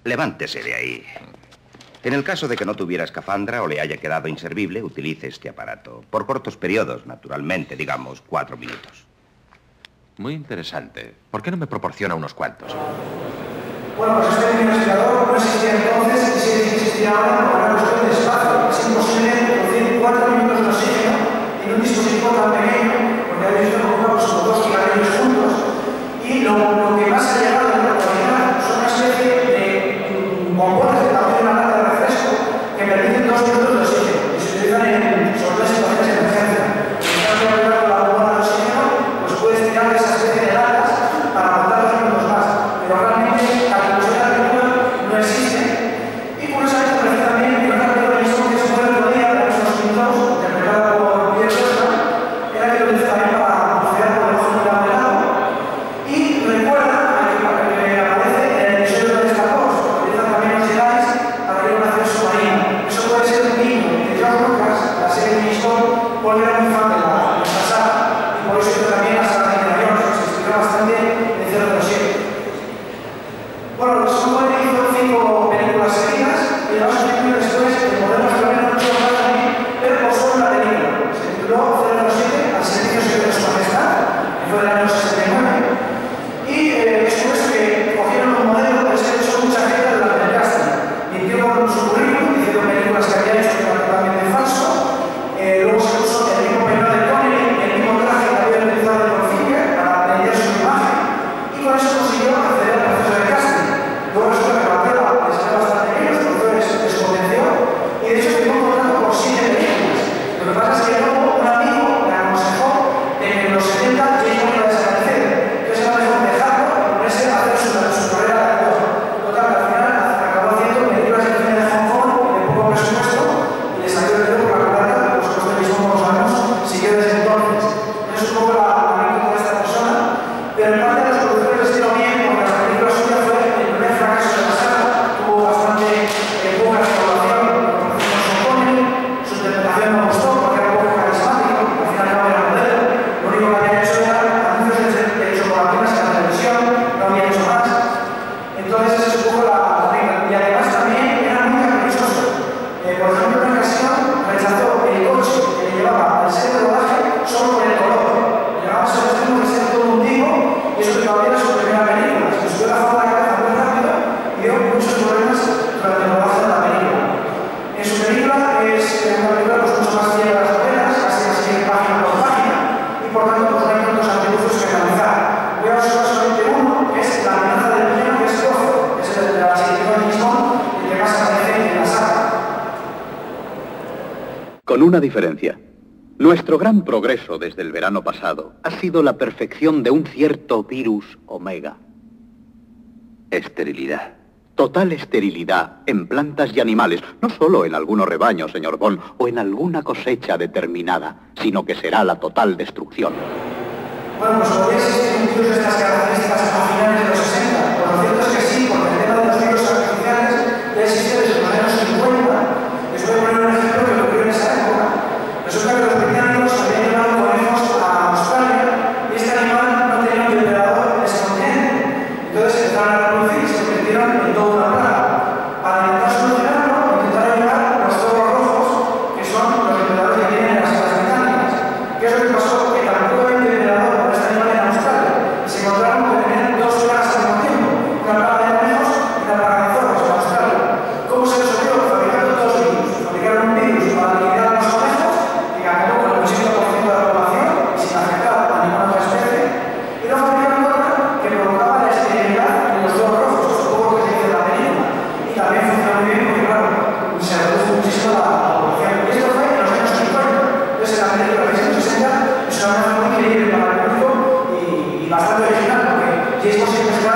Levántese de ahí. En el caso de que no tuviera escafandra o le haya quedado inservible, utilice este aparato. Por cortos periodos, naturalmente, digamos 4 minutos. Muy interesante. ¿Por qué no me proporciona unos cuantos? Bueno, pues este respirador no existía entonces y si existía ahora por una cuestión de espacio. Es imposible producir 4 minutos de oxígeno en un dispositivo tan pequeño, porque habéis visto que ocupamos como 2 gigahercios juntos. Y lo que más ha llegado en la actualidad son una especie de bombones de tamaño de una lata de refresco que permiten 2 minutos de oxígeno y se utilizan sobre todo en situaciones de emergencia. Si estás regulando la bomba de oxígeno, pues puedes tirar esa especie de latas para aguantar 2 minutos más. Pero realmente la conclusión de la película no existe. Y curiosamente aparece también en una película de esto que se puede otro día, de unos minutos, interpretada por Pierre Brosnan, era que lo utiliza también para bucear por debajo de un helado. Y recuerda que aparece en el episodio de Star Wars, que utilizan también los Jedi para ir a una acción submarina. Eso puede ser un guiño de George Lucas, la serie de Stone, porque era muy fan de la saga, y por eso hizo también la saga de Indiana Jones, que se inspiró bastante en 007. Bueno, Sean hizo 5 películas seguidas y las 2 películas después el modelo australiano no tuvo nada también, pero posó en la película. Se tituló 007 al servicio secreto de su majestad, que fue del año 69. Y después que cogieron un modelo, pero es que hecho mucha gente durante el casting. Mintió con su currículum, diciendo películas que había hecho que eran totalmente falso. Luego Con una diferencia. Nuestro gran progreso desde el verano pasado ha sido la perfección de un cierto virus omega. Esterilidad. Total esterilidad en plantas y animales, no solo en algunos rebaños, señor Bond, o en alguna cosecha determinada, sino que será la total destrucción. Bueno, pues podría existir un virus de estas características a finales de los 60. Pues lo cierto es que sí, porque el tema de los virus artificiales ya existe desde los años 50. Les voy a poner un ejemplo que ocurrió en esa época. Resulta que los británicos habían llevado conejos a Australia y este animal no tenía un depredador en ese continente. Entonces empezaron a reproducir y se convirtieron en toda una plaga. Para intentar solucionarlo, intentaron llevar los zorros rojos, que son los depredadores que tienen en las islas británicas. ¿Qué es lo que pasó? Que tampoco había un depredador para este animal en Australia y se encontraron que tenían dos plagas al mismo tiempo, una plaga de conejos y una plaga de zorros en Australia. ¿Cómo se resolvió? Fabricando dos virus. Fabricaron un virus para eliminar a los conejos, que acabó con el 80% de la población y sin afectar a ninguna otra especie, y luego fabricaron otra que provocaba la esterilidad de los dos rojos, eso es todo lo que se dice en la película. Y también funcionó muy bien porque, claro, se redujo muchísimo la población. Y esto fue en los años 50. Entonces, en la película de los años 60 es una manera muy increíble para el público y bastante original, porque James Bond siempre está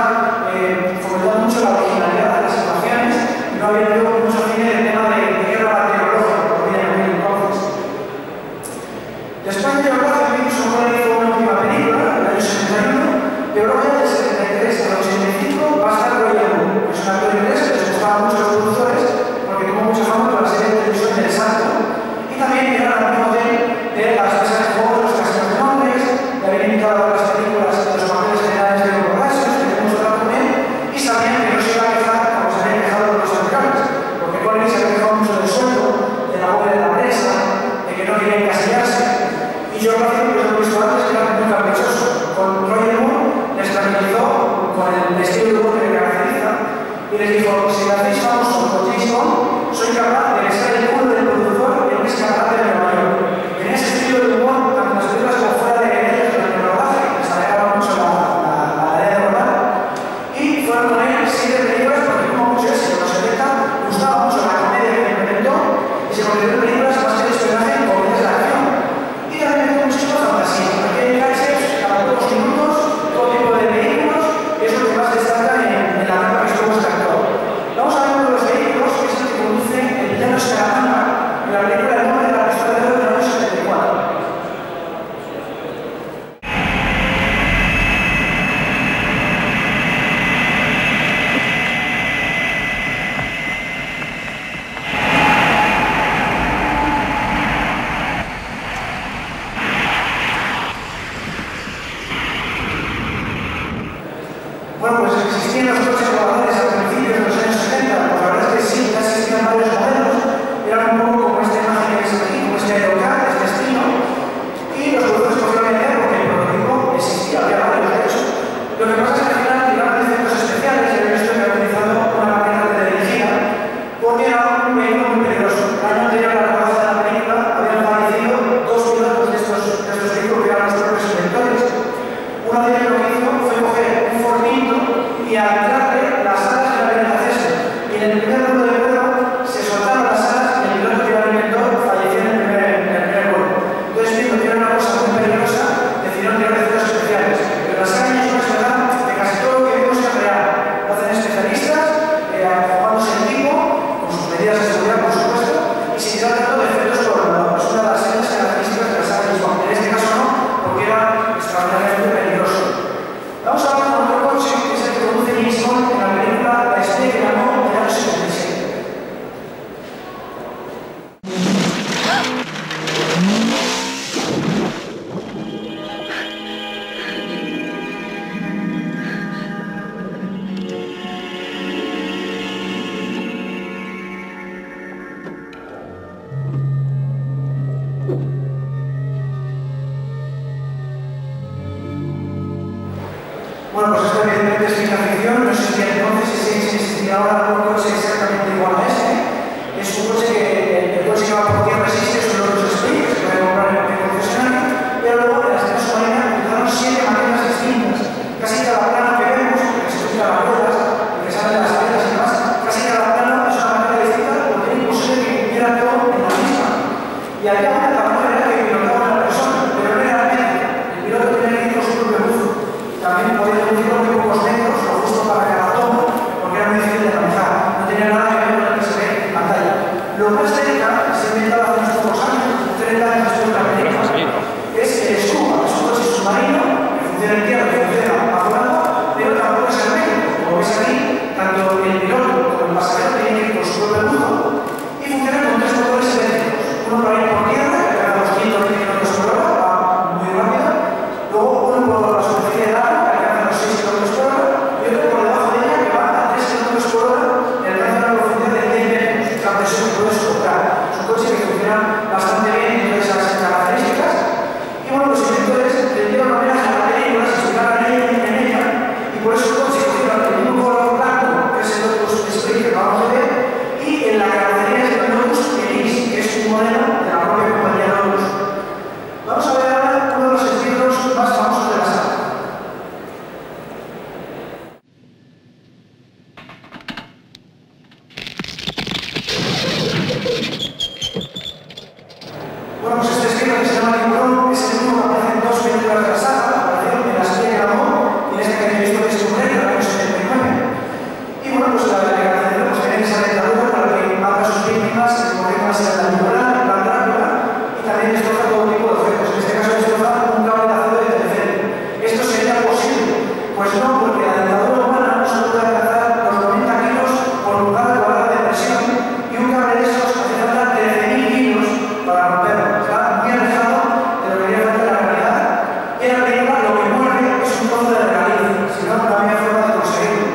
fomentando mucho la originalidad de las situaciones y no había habido mucho cine del tema de guerra bacteriológica, como había en aquel entonces. Después de Biografía, Wilson hizo una última película, en el año 71. Biografía del 73 al 85 va a estar Roger Moore, que es un actor inglés que les gustaba mucho a los productores porque tuvo mucha fama con la serie de televisión del Santo. Y también era el amigo de las mesas de juego de los casinos de Londres, le habían invitado a las películas de los papeles generales de los borrachos, que le hemos tratado con él, y sabían que no se iba a quejar como se habían quejado los anteriores, porque Connery se había quejado mucho del sueldo, de la boda de la prensa, de que no quería encasillarse. Y yo lo hacía, porque lo he visto antes, que era muy caprichoso. Con Roger Moore les tranquilizó con el estilo de humor que le caracteriza y les dijo: si me hacéis famoso con James Bond, soy capaz de besar el culo del productor y un escaparate de Nueva York. En ese estilo de humor, tanto las películas como fuera de ellos, durante el rodaje, les alegraba mucho la tarea de rodar. Y fueron con él 7 películas porque tuvo mucho éxito. Los 70 gustaba mucho la comedia que implementó y se convirtió en películas más que de espionaje en comedias de acción. Y también tuvo muchísima fantasía. Aquí hay gadgets cada pocos minutos, todo tipo de vehículos, que es lo que más destaca en la época que estuvo este actor. Vamos a ver uno de los vehículos, que es el que conduce el villano Scaramanga en la película El nombre de la pistola de oro del año 74. Bueno, pues existían los coches voladores a principios de los años 70, pues la verdad es que sí, ya existían varios modelos, eran un poco como esta imagen que veis aquí, como este aerocar, este estilo, y los productores cogieron la idea porque el prototipo existía, había varios de hecho. Lo que pasa es que al final tiraron de efectos especiales y habían visto que había utilizado una máquina teledirigida porque era un vehículo muy peligroso. El año anterior a la rodaje de la película habían fallecido 2 pilotos de estos vehículos que eran los propios inventores. Uno de ellos lo que hizo fue coger un Ford Pinto y anclarle las alas que habían en acceso. Y en el primer vuelo de vuelo se soltaron las alas y el piloto que era el inventor falleció en el primer vuelo. Entonces, viendo que era una cosa muy peligrosa, decidieron tirar efectos especiales. Pero las cañas no es verdad que casi todo lo que vimos es real. Lo hacen especialistas, jugándose en equipo, con sus medidas de seguridad, por supuesto, y sin tirar tanto de efectos colaboradores. Es una de las grandes características de la saga James Bond. En este caso no, porque era extraordinariamente peligroso. Vamos a hablar con otro coche, que es el que conduce James Bond en la película La Estrella que ganó en el año 77. Bueno, pues esto evidentemente es ciencia ficción, no existía entonces y si existía ahora un coche exactamente igual a este. Es un coche que el coche que va por tierra existe, son los Lotus Esprit, que se puede comprar en cualquier concesionario, pero luego en la estación submarina utilizaron 7 máquinas distintas. Casi cada plano que vemos, que se utiliza las ruedas, que salen las aletas y demás, casi cada plano es una máquina distinta porque es imposible que cumpliera todo en la misma. Y película que se llama Tiburón, es el único que aparece en 2 películas de la saga, apareció en La Serie de Amor y en esta que habéis visto que es un rey, en el año 79. Y bueno, pues la caracterización pues tiene esa dentadura para que mata a sus víctimas, que como víctimas sea la Tiburón, en plan Drácula, y también destroza todo tipo de objetos. En este caso destroza un cable de acero de teleférico. ¿Esto sería posible? Pues no, porque la dentadura humana no se puede alcanzar los 90 kilos por pulgada cuadrada de presión y un cable de esos hace falta 13.000 kilos para romperlo. Está muy alejado de lo que haría falta en la realidad. Y en la película lo que muerde es un trozo de regaliz, si no, no había forma de conseguirlo.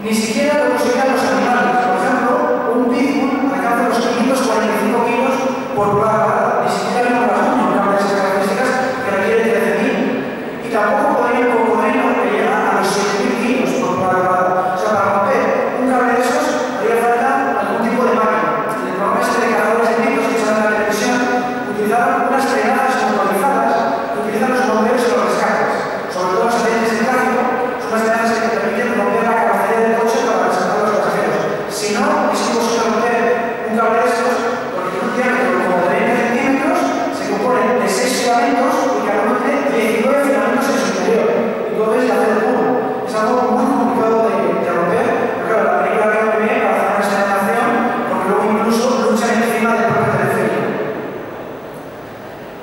Ni siquiera lo conseguían los animales. Por ejemplo, un pitbull alcanza los 545 kilos por pulgada cuadrada. Ni siquiera hay un rasguño, un cable de esas características que requiere 13.000. Y tampoco podría un cocodrilo que llega a los 7.000 kilos por pulgada cuadrada. O sea, para romper un cable de esos haría falta algún tipo de máquina. En el programa este de cazadores de mitos que salen en la televisión utilizaron unas tenazas motorizadas que utilizan los bomberos y los rescates. Sobre todo los accidentes de tráfico, son unas tenazas que te permiten romper la carrocería del coche para rescatar a los pasajeros. Si no, es imposible romper un cable de estos porque un diámetro como de 20 centímetros se compone de 6 filamentos y cada uno tiene 19 filamentos en su interior. Y todo es de acero puro. Es algo muy complicado de romper. Pero claro, la película queda muy bien para hacer una señalización porque luego incluso luchan encima del propio teleférico.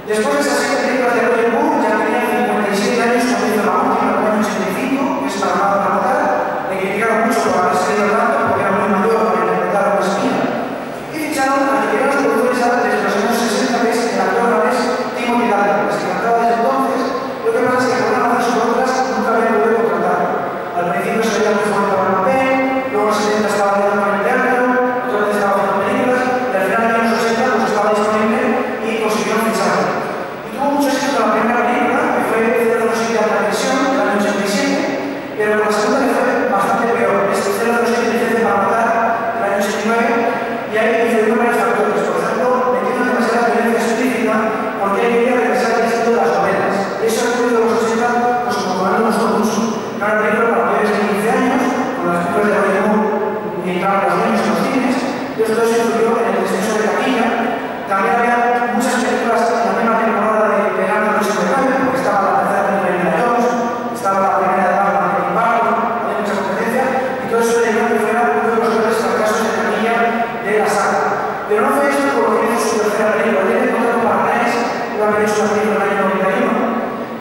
Después de esas 7 películas de Roger Moore, ya tenía 57 años cuando hizo la última, en el año 85, que es Para nada para matar. Le criticaron mucho por haber salido tanto porque era muy mayor para interpretar a una espía. Y ficharon a que eran los productores desde los años 60, que es el actor danés Timothy Dalton, que se cantaba desde entonces. Lo que pasa es que por una razón o por otras nunca había podido contratar. Al principio se veía muy fuerte para el papel, luego en los 70 estaba ayudando con el teatro, otra vez estaba haciendo películas, y al final en los años 80 pues estaba disponible y consiguieron ficharlo. Y tuvo mucho éxito en la primera película, que fue Cerdo de la Prisión, del año 87, pero la segunda le fue bastante peor. Es Cerdo de para matar, del año 89, y ahí influyó varios factores. Por ejemplo, metiendo demasiada violencia explícita porque él quería regresar al estilo de las novelas. Eso ha ocurrido en los 80, pues como no nos gustó mucho. Era una película para mayores de 15 años, con las películas de Roger Moore y entraban los niños en los cines, y esto se influyó en el descenso de taquilla. También había muchas películas en la misma temporada de Verano del 89, porque estaba la tercera película de Indiana Jones, estaba la primera de Batman de Tim Burton, había mucha competencia, y todo eso le dio que fuera uno de los peores fracasos de taquilla de la saga. Pero no fue esto por lo que hizo su tercera película. Tiene contrato para Nice, iba a haber hecho una película en el año 91,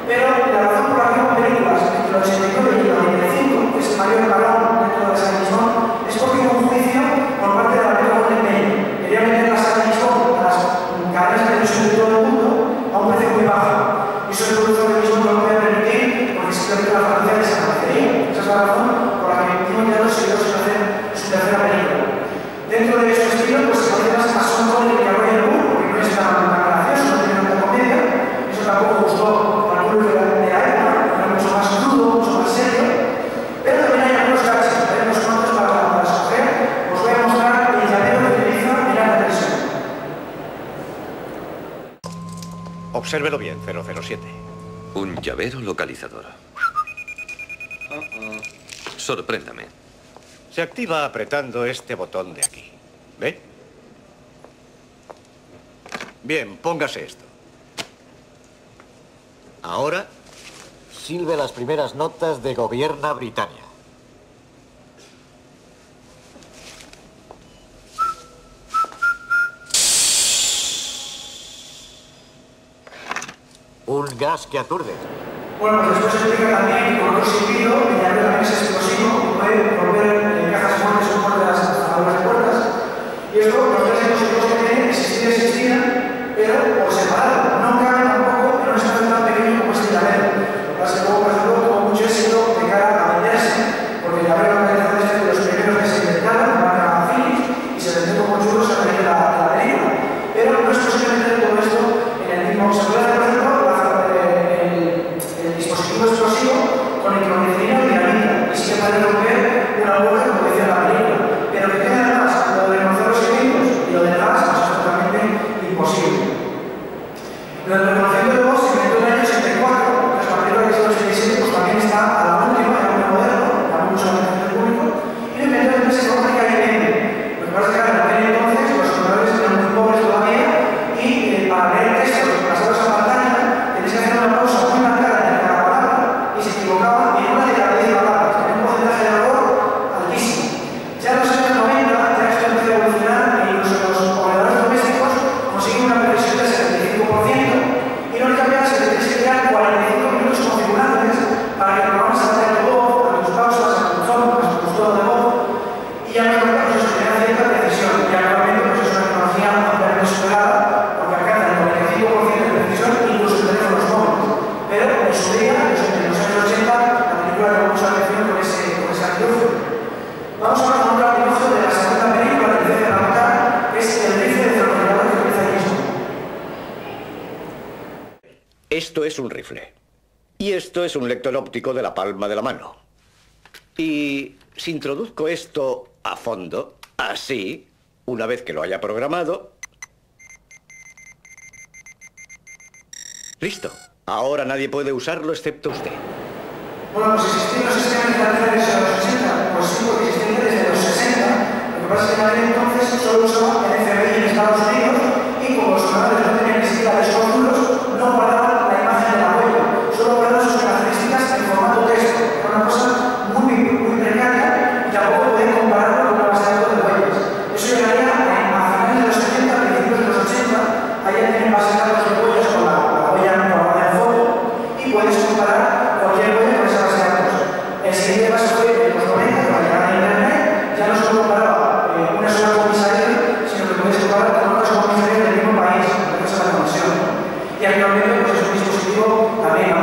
pero la razón por la que hubo películas entre el 89 y el 95, que es el mayor balón dentro de esa misma, es porque hubo un juicio por parte de la película de Disney. Quería meter la saga de a las cadenas de televisión de todo el mundo a un precio muy bajo. Y eso el productor de mismo no lo puede permitir porque simplemente la franquicia desaparecería. Esa es la razón por la que Timothy Dalton se quedó sin hacer su tercera película. Dentro de su estilo, pues se parece más a Sean Connery que a Roger Moore, porque no es tan gracioso, no tiene tanta comedia. Eso tampoco gustó al público de la época, era mucho más crudo, mucho más serio. Pero también hay algunos gadgets, hay unos cuantos para escoger. Os voy a mostrar el llavero que utiliza en la televisión. Obsérvelo bien, 007. Un llavero localizador. Sorpréndame. Se activa apretando este botón de aquí. ¿Ve? Bien, póngase esto. Ahora, silbe las primeras notas de Gobierna Britannia. Un gas que aturde. Bueno, pues después se explica también que con otro silbido, el llavero también es explosivo, que puede romper cajas fuertes o puertas cerraduras de puertas. Y esto, los tres dispositivos que tienen existían, pero por separado. No caben tampoco en un espacio tan pequeño como este llavero. Lo que pasa es que luego, por ejemplo, tuvo mucho éxito de cara a venderse, porque el llavero localizador es de los primeros que se inventaron, marca Philips, y se vendió como churros a través de la película. Pero no es posible meter todo esto en el mismo. Se puede hacer, por ejemplo, el dispositivo explosivo con nitroglicerina y dinamita, y sí que puede romper una puerta, como decía la película. Esto es un rifle. Y esto es un lector óptico de la palma de la mano. Y si introduzco esto a fondo, así, una vez que lo haya programado... ¡Listo! Ahora nadie puede usarlo excepto usted. Bueno, pues existían los sistemas internacionales en los 80, pues sí, porque existían desde los 60. Lo que pasa es que en aquel entonces solo usaba el FBI en Estados Unidos y como los ordenadores no tenían ni siquiera discos duros, no guardaban la imagen de la huella, solo guardaban sus características en formato texto. Era una cosa muy precaria y tampoco podían compararlo con una base de datos de huellas. Eso llegaría a finales de los 70, a principios de los 80, allá tienen base de datos de huellas con la huella en foto y puedes comparar cualquier huella con esa base de datos. El siguiente paso fue en los 90, con la llegada de Internet, ya no solo comparaba una sola comisaría, sino que puedes comparar con otras comisarías del mismo país, gracias a la conexión. Y actualmente pues, es un dispositivo también